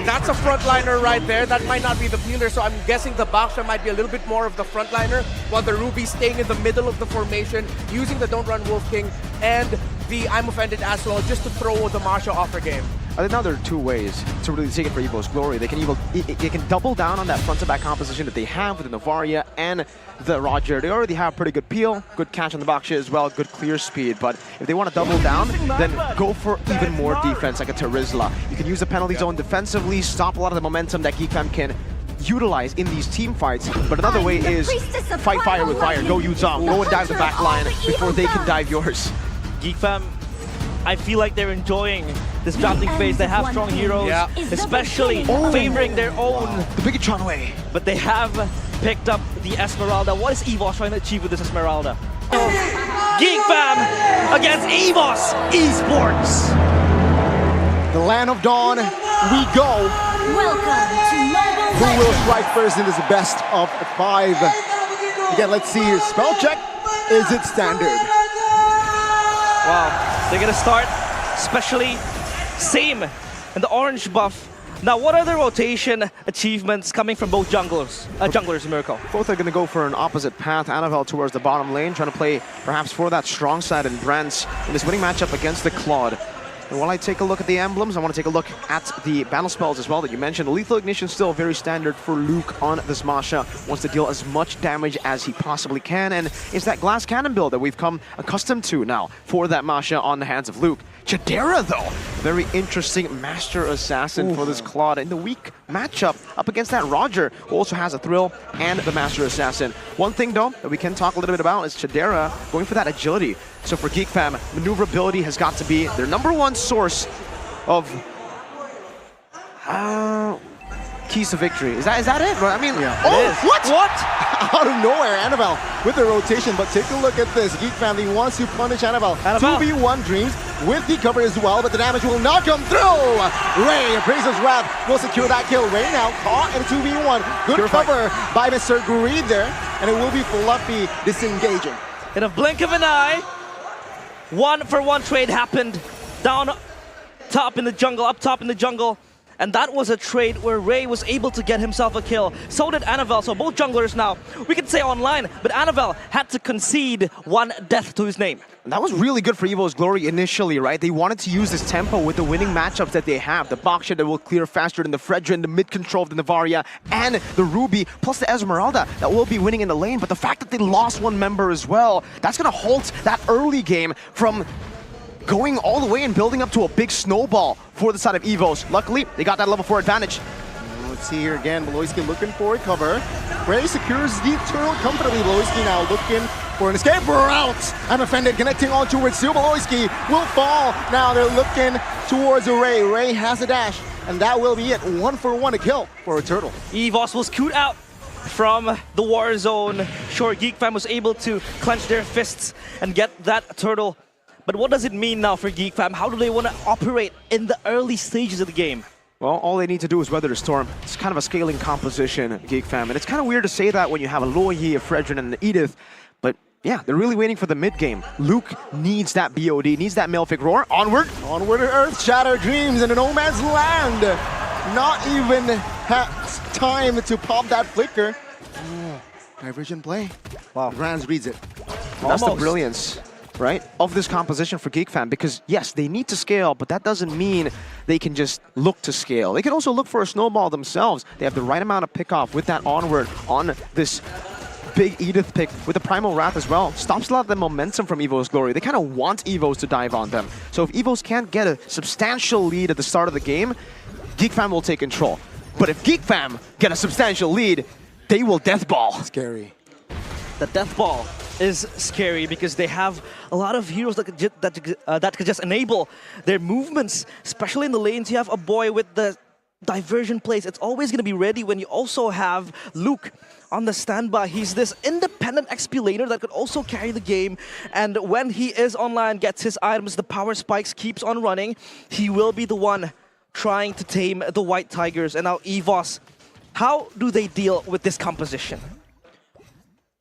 That's a frontliner right there. That might not be the peeler, so I'm guessing the Baksha might be a little bit more of the frontliner, while the Ruby staying in the middle of the formation, using the Don't Run Wolf King and the I'm Offended as well, just to throw the Masha off her game. I think now there are two ways to really take it for Evos Glory. They can double down on that front-to-back composition that they have with the Novaria and the Roger. They already have pretty good peel, good catch on the Baksha as well, good clear speed. But if they want to double down, then go for even more defense like a Terizla. You can use the penalty zone defensively, stop a lot of the momentum that Geek Fam can utilize in these team fights. But another way is fight fire with fire. Go Yuzong, go and dive the back line before they can dive yours. Geek Fam, I feel like they're enjoying this drafting phase. They have strong heroes, especially favoring their own. The Bigatron way. But they have picked up the Esmeralda. What is Evos trying to achieve with this Esmeralda? Geek Fam against Evos Esports. The Land of Dawn, we go. Welcome to Mobile Who will strike first in this best of 5? Again, let's see here. Spell check. Is it standard? Wow, they're gonna start, especially same in the orange buff. Now, what are the rotation achievements coming from both junglers, Mirko? Both are going to go for an opposite path. Annabelle towards the bottom lane, trying to play perhaps for that strong side in Brents in this winning matchup against the Claude. And while I take a look at the emblems, I want to take a look at the battle spells as well that you mentioned. Lethal Ignition is still very standard for Luke on this Masha. Wants to deal as much damage as he possibly can, and it's that glass cannon build that we've come accustomed to now for that Masha on the hands of Luke. Chidera, though, very interesting Master Assassin for this Claude in the weak matchup up against that Roger, who also has a Thrill and the Master Assassin. One thing, though, that we can talk a little bit about is Chidera going for that agility. So for Geek Fam, maneuverability has got to be their #1 source of keys to victory. Is that it? I mean, What? Out of nowhere, Annabelle with the rotation, but take a look at this. Geek Family wants to punish Annabelle. 2v1 Dreams with the cover as well, but the damage will not come through. Ray, Appraiser's Wrath will secure that kill. Ray now caught in a 2v1. Good cover by Mr. Greed there, and it will be Fluffy disengaging. In a blink of an eye, 1-for-1 trade happened down top in the jungle, up top in the jungle. And that was a trade where Ray was able to get himself a kill. So did Annabelle. So both junglers now, we could say online, but Annabelle had to concede 1 death to his name. And that was really good for Evos Glory initially, right? They wanted to use this tempo with the winning matchups that they have. The Baksha that will clear faster than the Fredrin, the mid-control of the Navaria, and the Ruby, plus the Esmeralda that will be winning in the lane. But the fact that they lost 1 member as well, that's going to halt that early game from going all the way and building up to a big snowball for the side of Evos. Luckily, they got that level 4 advantage. Let's see here again, Beloyski looking for a cover. Ray secures the turtle comfortably. Beloyski now looking for an escape route. I'm Offended connecting onto it. Still Beloyski will fall. Now they're looking towards Ray. Ray has a dash, and that will be it. 1-for-1 to kill for a turtle. Evos will scoot out from the war zone. Sure, Geek Fam was able to clench their fists and get that turtle. But what does it mean now for Geek Fam? How do they want to operate in the early stages of the game? Well, all they need to do is weather the storm. It's kind of a scaling composition, Geek Fam. And it's kind of weird to say that when you have a Loyi, a Fredrin, and an Edith. But yeah, they're really waiting for the mid-game. Luke needs that BOD, needs that Malefic Roar. Onward! Onward to Earth, Shatter Dreams in a no man's land. Not even has time to pop that flicker. Divergent play. Wow. Rans reads it. That's the brilliance, right, of this composition for Geek Fam, because yes, they need to scale, but that doesn't mean they can just look to scale. They can also look for a snowball themselves. They have the right amount of pick-off with that Onward on this big Edith pick with the Primal Wrath as well. Stops a lot of the momentum from Evos Glory. They kind of want Evos to dive on them. So if Evos can't get a substantial lead at the start of the game, Geek Fam will take control. But if Geek Fam get a substantial lead, they will deathball. Scary. The death ball is scary because they have a lot of heroes that could just enable their movements, especially in the lanes. You have a boy with the diversion plays. It's always going to be ready when you also have Luke on the standby. He's this independent XP laner that could also carry the game, and when he is online, gets his items, the power spikes keeps on running, he will be the one trying to tame the White Tigers. And now Evos, how do they deal with this composition?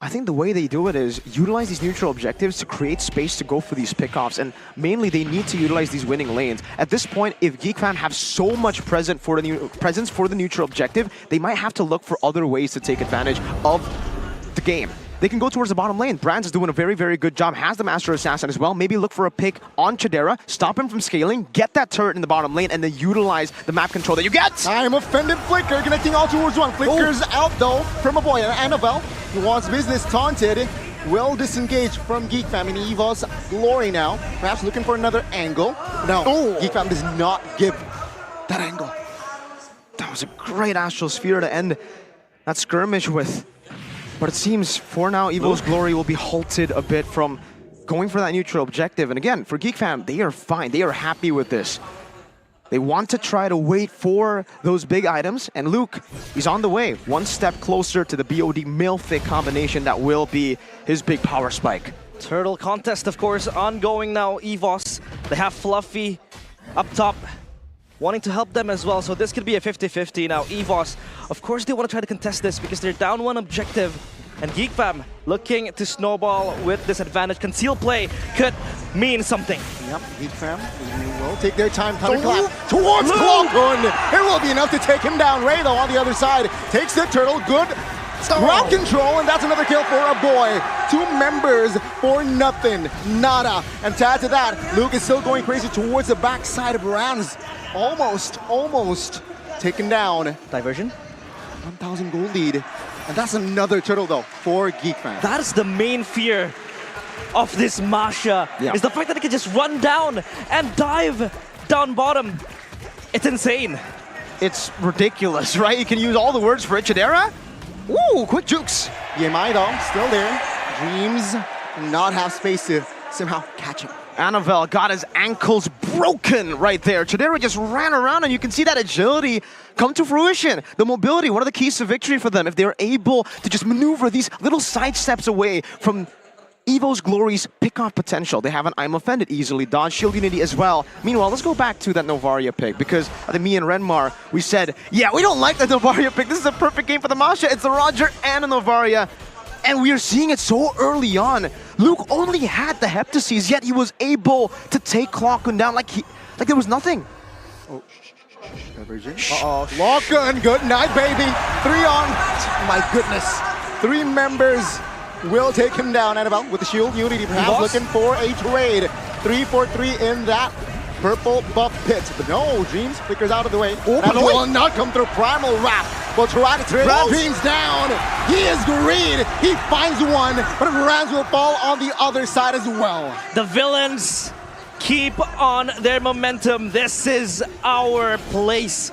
I think the way they do it is utilize these neutral objectives to create space to go for these pickoffs, and mainly they need to utilize these winning lanes. At this point, if Geek Fam have so much presence for the neutral objective, they might have to look for other ways to take advantage of the game. They can go towards the bottom lane. Brands is doing a very, very good job. Has the Master Assassin as well. Maybe look for a pick on Chidera, stop him from scaling, get that turret in the bottom lane, and then utilize the map control that you get. I'm offended. Flicker connecting all towards one. Flicker's out though from a boy. And Annabelle, who wants business taunted, will disengage from Geek Fam in Evos Glory now. Perhaps looking for another angle. No, Geek Fam does not give that angle. That was a great Astral Sphere to end that skirmish with. But it seems for now, Evos Glory will be halted a bit from going for that neutral objective. And again, for Geek Fam, they are fine. They are happy with this. They want to try to wait for those big items. And Luke, he's on the way. One step closer to the BOD Milfic combination that will be his big power spike. Turtle contest, of course, ongoing now. Evos, they have Fluffy up top, wanting to help them as well. So this could be a 50-50 now. Evos, of course, they want to try to contest this because they're down one objective. And Geek Fam looking to snowball with this advantage. Conceal play could mean something. Yep, Geek Fam will take their time. Thunderclap towards Klokun. It will be enough to take him down. Ray, though, on the other side, takes the turtle. Good ground control, and that's another kill for a boy. 2 members for nothing. Nada. And to add to that, Luke is still going crazy towards the backside of Rans. Almost taken down. Diversion. 1,000 gold lead. And that's another turtle, though, for Geek Fam. That is the main fear of this Masha, is the fact that it can just run down and dive down bottom. It's insane. It's ridiculous, right? You can use all the words for it. Chidera? Woo, quick jukes. Yemai, though, still there. Dreams not have space to somehow catch him. Annabelle got his ankles broken right there. Chidera just ran around, and you can see that agility come to fruition. The mobility, one of the keys to victory for them, if they're able to just maneuver these little side steps away from Evos Glory's pick-off potential. They have an I'm Offended easily dodge, Shield Unity as well. Meanwhile, let's go back to that Novaria pick, because I think me and Renmar, we said, yeah, we don't like the Novaria pick. This is a perfect game for the Masha. It's the Roger and a Novaria. And we are seeing it so early on. Luke only had the Heptases, yet he was able to take Klokun down like there was nothing. Oh, diversion. Klokun, good night, baby. 3 on. My goodness. 3 members will take him down. Annabelle with the shield. Unity perhaps looking for a trade. 3 for 3 in that purple buff pit. But no, Dreams flickers out of the way. That will not come through. Primal Wrap will try to trade Dreams down. He is green. He finds one, but Rams will fall on the other side as well. The villains keep on their momentum. This is our place.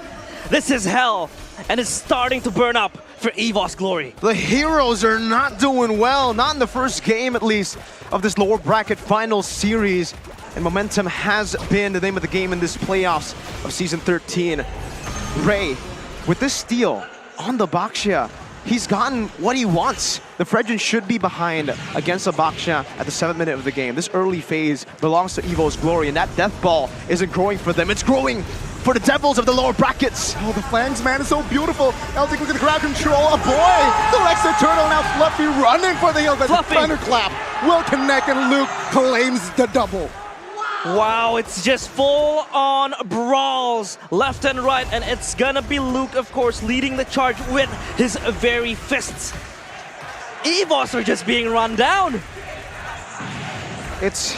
This is hell, and it's starting to burn up for Evos Glory. The heroes are not doing well, not in the first game at least, of this lower bracket final series. And momentum has been the name of the game in this playoffs of Season 13. Ray, with this steal on the Baxia, he's gotten what he wants. The Fredrin should be behind against the Baxia at the 7th minute of the game. This early phase belongs to Evos Glory, and that death ball isn't growing for them. It's growing for the Devils of the lower brackets. Oh, the flanks, man, is so beautiful. Eltic with the crowd control. A boy selects the turtle. Now Fluffy running for the hill. But the thunderclap will connect, and Luke claims the double. Wow, it's just full-on brawls left and right, and it's gonna be Luke, of course, leading the charge with his very fists. Evos are just being run down. It's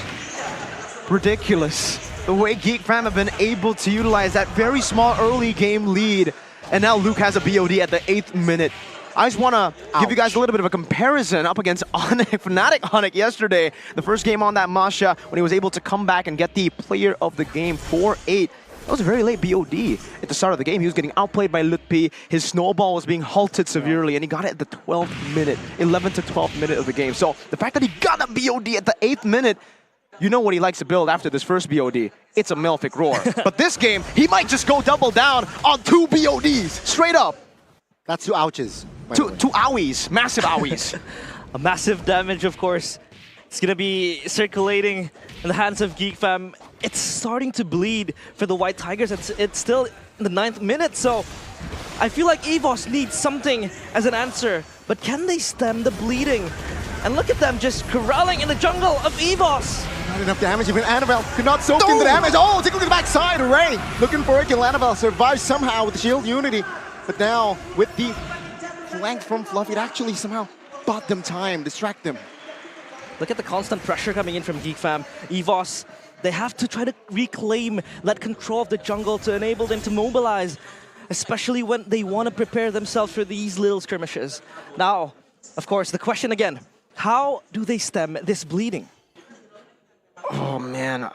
ridiculous the way Geek Fam have been able to utilize that very small early game lead, and now Luke has a BOD at the 8th minute. I just want to give you guys a little bit of a comparison up against Fnatic Onic yesterday. The first game on that Masha, when he was able to come back and get the player of the game 4-8. That was a very late BOD at the start of the game. He was getting outplayed by Lutpi. His snowball was being halted severely, and he got it at the 12th minute, 11th to 12th minute of the game. So the fact that he got a BOD at the 8th minute, you know what he likes to build after this first BOD. It's a Melfic Roar. But this game, he might just go double down on 2 BODs, straight up. That's 2 ouches. Two owies, massive owies. A massive damage, of course. It's gonna be circulating in the hands of Geek Fam. It's starting to bleed for the White Tigers. It's still in the 9th minute, so I feel like Evos needs something as an answer, but can they stem the bleeding? And look at them just corralling in the jungle of Evos. Not enough damage, even Annabelle could not soak in the damage. Oh, take a look at the backside, Ray looking for it. Can Annabelle survive somehow with the shield unity? But now, with the flank from Fluffy, it actually somehow bought them time, distract them. Look at the constant pressure coming in from Geek Fam. Evos, they have to try to reclaim that control of the jungle to enable them to mobilize, especially when they want to prepare themselves for these little skirmishes. Now, of course, the question again, how do they stem this bleeding? Oh man,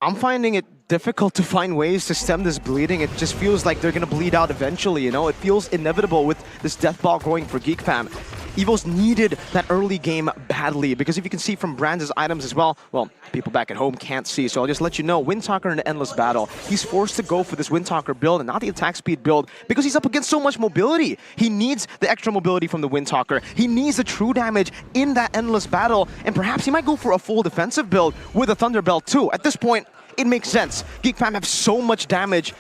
I'm finding it difficult to find ways to stem this bleeding. It just feels like they're gonna bleed out eventually, you know? It feels inevitable with this death ball going for Geek Fam. Evos needed that early game badly, because if you can see from Brand's items as well, well, people back at home can't see, so I'll just let you know, Windtalker in an endless battle. He's forced to go for this Windtalker build and not the attack speed build because he's up against so much mobility. He needs the extra mobility from the Windtalker. He needs the true damage in that endless battle, and perhaps he might go for a full defensive build with a Thunder Belt too. At this point, it makes sense. Geek Fam have so much damage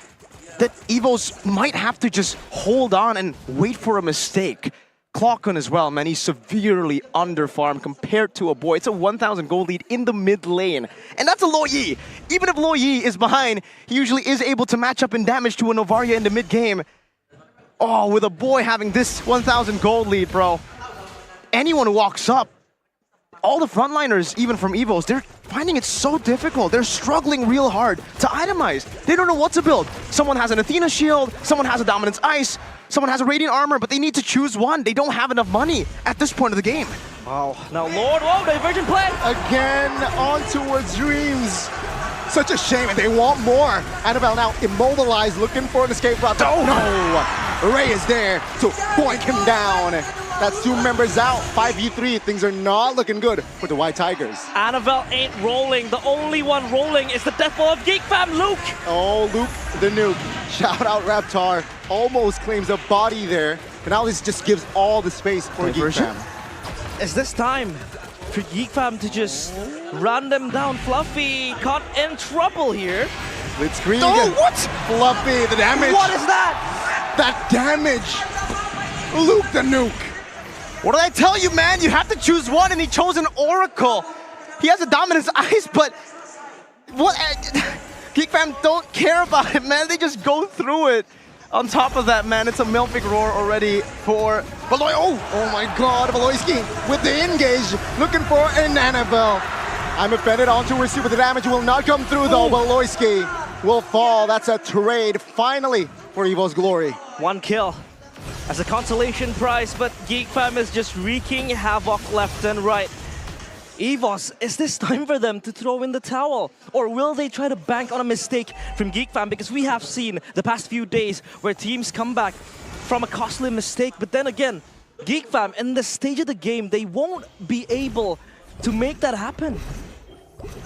that Evos might have to just hold on and wait for a mistake. Clockun as well, man, he's severely underfarmed compared to a boy. It's a 1,000 gold lead in the mid lane. And that's a Lo Yi. Even if Lo Yi is behind, he usually is able to match up in damage to a Novaria in the mid game. Oh, with a boy having this 1,000 gold lead, bro. Anyone who walks up, all the frontliners, even from Evos, they're finding it so difficult. They're struggling real hard to itemize. They don't know what to build. Someone has an Athena shield, someone has a Dominance Ice, someone has a Radiant Armor, but they need to choose one. They don't have enough money at this point of the game. Wow, now Lord, whoa, divergent play! Again, on towards Dreams. Such a shame, and they want more. Annabelle now immobilized, looking for an escape route. Oh no! Ray is there to boink him down. That's 2 members out, 5v3. Things are not looking good for the White Tigers. Annabelle ain't rolling. The only one rolling is the death ball of Geek Fam, Luke! Oh, Luke the nuke. Shout out Raptar. Almost claims a body there. But now this just gives all the space for Geek Fam. Is this time for Geek Fam to just run them down? Fluffy caught in trouble here. Blitzkrieg. Oh, what? Fluffy, the damage. What is that? That damage. Luke the nuke. What did I tell you, man? You have to choose one, and he chose an Oracle. He has a Dominance Ice, but what? Geek Fam don't care about it, man. They just go through it. On top of that, man, it's a Melfic Roar already for Valoy. Oh my god, Valoyski with the engage, looking for an Annabelle. I'm offended on towards you, but the damage will not come through though. Valoyski will fall. That's a trade finally for Evo's glory. 1 kill as a consolation prize, but Geek Fam is just wreaking havoc left and right. Evos, is this time for them to throw in the towel? Or will they try to bank on a mistake from Geek Fam? Because we have seen the past few days where teams come back from a costly mistake, but then again, Geek Fam, in the stage of the game, they won't be able to make that happen.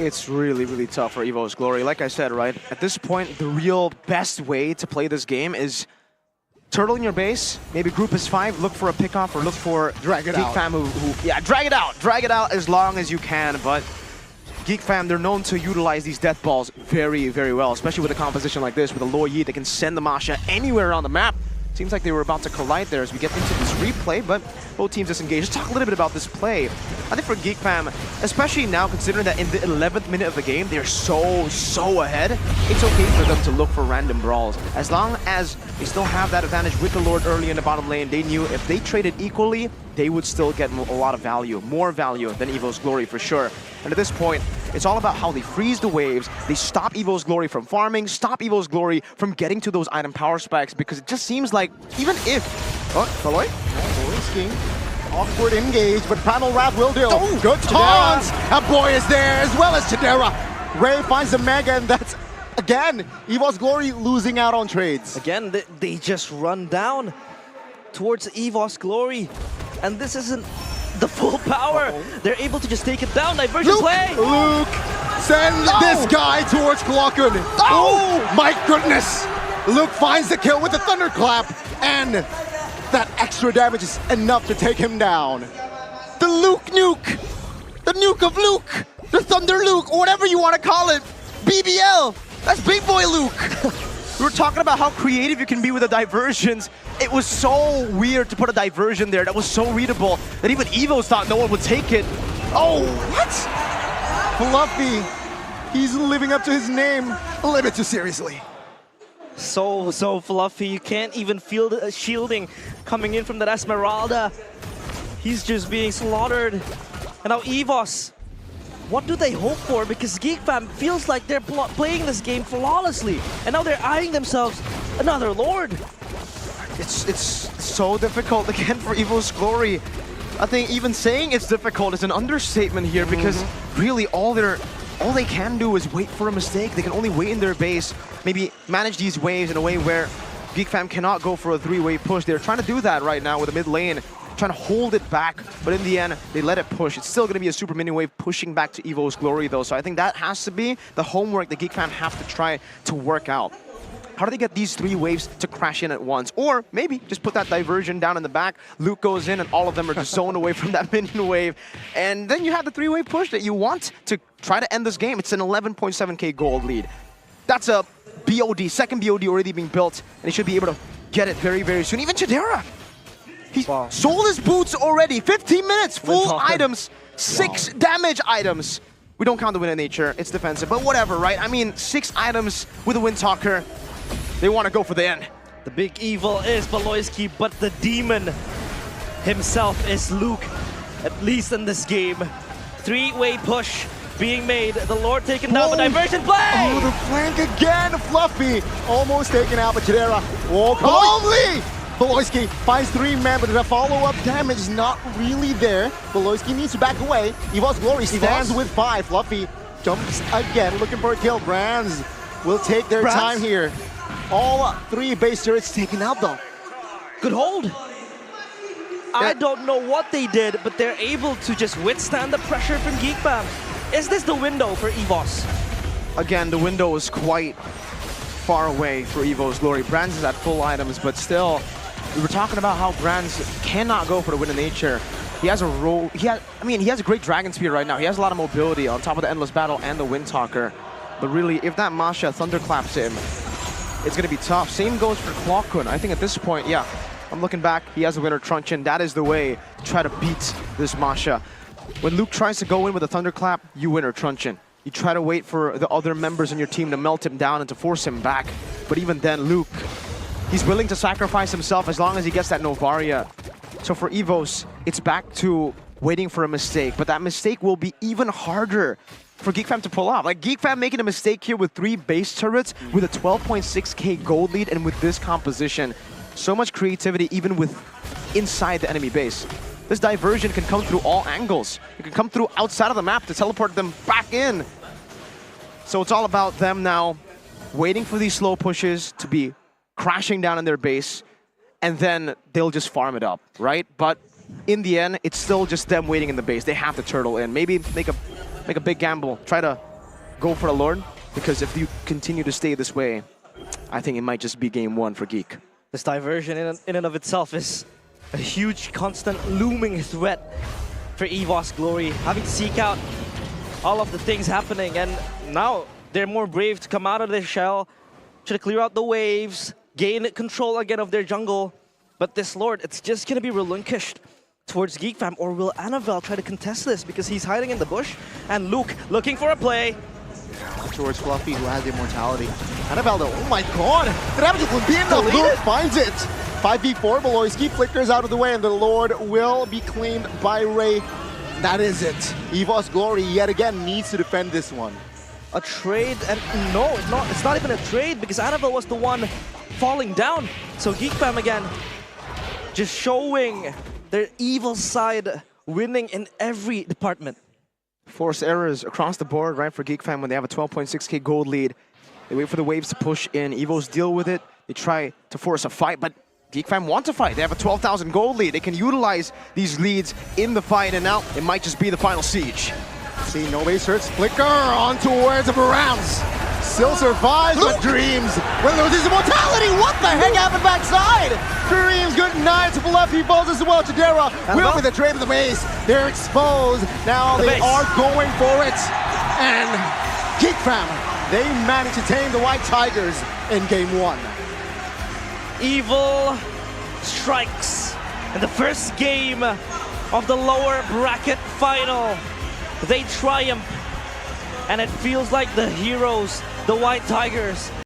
It's really, really tough for Evo's glory. Like I said, right, at this point, the real best way to play this game is turtle in your base, maybe group as 5, look for a pickoff or look for drag it Geek out. Fam yeah, drag it out as long as you can, but Geek Fam, they're known to utilize these death balls very, very well, especially with a composition like this, with a Lo Yi that can send the Masha anywhere around the map. Seems like they were about to collide there as we get into this replay, but both teams disengaged. Let's talk a little bit about this play. I think for Geek Fam, especially now considering that in the 11th minute of the game, they're so ahead, it's okay for them to look for random brawls. As long as they still have that advantage with the Lord early in the bottom lane, they knew if they traded equally, they would still get a lot of value, more value than Evo's glory for sure. And at this point, it's all about how they freeze the waves, they stop Evo's glory from farming, stop Evo's glory from getting to those item power spikes, because it just seems like even if... Oh, Valoy? Valoyski. Awkward engage, but Primal Wrath will do. Oh, good taunts! A boy is there as well as Chidera. Ray finds the Mega, and that's, again, Evo's glory losing out on trades. Again, they just run down towards Evos glory, and this isn't the full power. They're able to just take it down. Divergent play. Luke, send this guy towards Clockun. Oh my goodness! Luke finds the kill with the Thunderclap, and that extra damage is enough to take him down. The Luke nuke! The nuke of Luke! The Thunder Luke, or whatever you want to call it! BBL! That's Big Boy Luke! We were talking about how creative you can be with the diversions. It was so weird to put a diversion there that was so readable that even Evos thought no one would take it. Oh, what? Fluffy, he's living up to his name a little bit too seriously. So fluffy. You can't even feel the shielding coming in from that Esmeralda. He's just being slaughtered. And now Evos, what do they hope for? Because Geek Fam feels like they're playing this game flawlessly. And now they're eyeing themselves another Lord. It's so difficult again for Evo's Glory. I think even saying it's difficult is an understatement here because really all they can do is wait for a mistake. They can only wait in their base, maybe manage these waves in a way where Geek Fam cannot go for a 3-wave push. They're trying to do that right now with the mid lane, trying to hold it back, but in the end, they let it push. It's still going to be a super mini wave pushing back to Evo's Glory though, so I think that has to be the homework that Geek Fam have to try to work out. How do they get these 3 waves to crash in at once? Or maybe just put that diversion down in the back, Luke goes in and all of them are just zoned away from that minion wave. And then you have the 3-wave push that you want to try to end this game. It's an 11.7k gold lead. That's a BOD, second BOD already being built, and he should be able to get it very, very soon. Even Chidera, he sold his boots already. 15 minutes, full items, 6 damage items. We don't count the Wind of Nature, it's defensive, but whatever, right? I mean, 6 items with a Windtalker. They want to go for the end. The big evil is MPLIDS13, but the demon himself is Luke, at least in this game. 3-way push being made. The Lord taken down, but diversion play! Oh, the flank again! Fluffy almost taken out by Chidera. Oh, calmly! MPLIDS13 finds 3 men, but the follow-up damage is not really there. MPLIDS13 needs to back away. Evos Glory stands with 5. Fluffy jumps again, looking for a kill. Brands will take their time here. All 3 base turrets taken out though. Good hold. I don't know what they did, but they're able to just withstand the pressure from Geek Fam. Is this the window for Evos? Again, the window is quite far away for Evo's Glory. Brands is at full items, but still, we were talking about how Brands cannot go for the Wind of Nature. He has a role. He has a great Dragon Spear right now. He has a lot of mobility on top of the Endless Battle and the Windtalker. But really, if that Masha thunderclaps him, it's going to be tough. Same goes for Klokun. I think at this point, yeah, I'm looking back, he has a winner Truncheon. That is the way to try to beat this Masha. When Luke tries to go in with a thunderclap, you winner Truncheon. You try to wait for the other members in your team to melt him down and to force him back. But even then, Luke, he's willing to sacrifice himself as long as he gets that Novaria. So for Evos, it's back to waiting for a mistake. But that mistake will be even harder for Geek Fam to pull off. Like Geek Fam making a mistake here with 3 base turrets with a 12.6k gold lead, and with this composition, so much creativity even with inside the enemy base. This diversion can come through all angles. It can come through outside of the map to teleport them back in. So it's all about them now waiting for these slow pushes to be crashing down in their base, and then they'll just farm it up, right? But in the end, it's still just them waiting in the base. They have to turtle in. Maybe make a big gamble. Try to go for a Lord, because if you continue to stay this way, I think it might just be game 1 for Geek. This diversion in and of itself is a huge, constant, looming threat for Evos Glory, having to seek out all of the things happening, and now they're more brave to come out of their shell, try to clear out the waves, gain control again of their jungle. But this Lord, it's just going to be relinquished towards Geek Fam, or will Annabelle try to contest this because he's hiding in the bush? And Luke looking for a play. Towards Fluffy, who has immortality. Annabelle though, oh my god! The damage will be enough. Luke finds it! 5v4, MPLIDS13 flickers out of the way, and the Lord will be claimed by Ray. That is it. Evos Glory yet again needs to defend this one. A trade, and no, it's not even a trade, because Annabelle was the one falling down. So Geek Fam again, just showing their evil side, winning in every department. Force errors across the board, right, for Geek Fam when they have a 12.6k gold lead. They wait for the waves to push in. Evos deal with it. They try to force a fight, but Geek Fam want to fight. They have a 12,000 gold lead. They can utilize these leads in the fight, and now it might just be the final siege. See, no base hurts. Flicker on towards the Browns. Still survives, but Dreams will lose his immortality. What the heck happened backside? Dreams, good night to Fluffy Balls as well. Chidera will be the trade of the base. They're exposed. Now they are going for it. And Geek Fam they managed to tame the White Tigers in game 1. Evil strikes in the first game of the lower bracket final. They triumph, and it feels like the heroes, the White Tigers,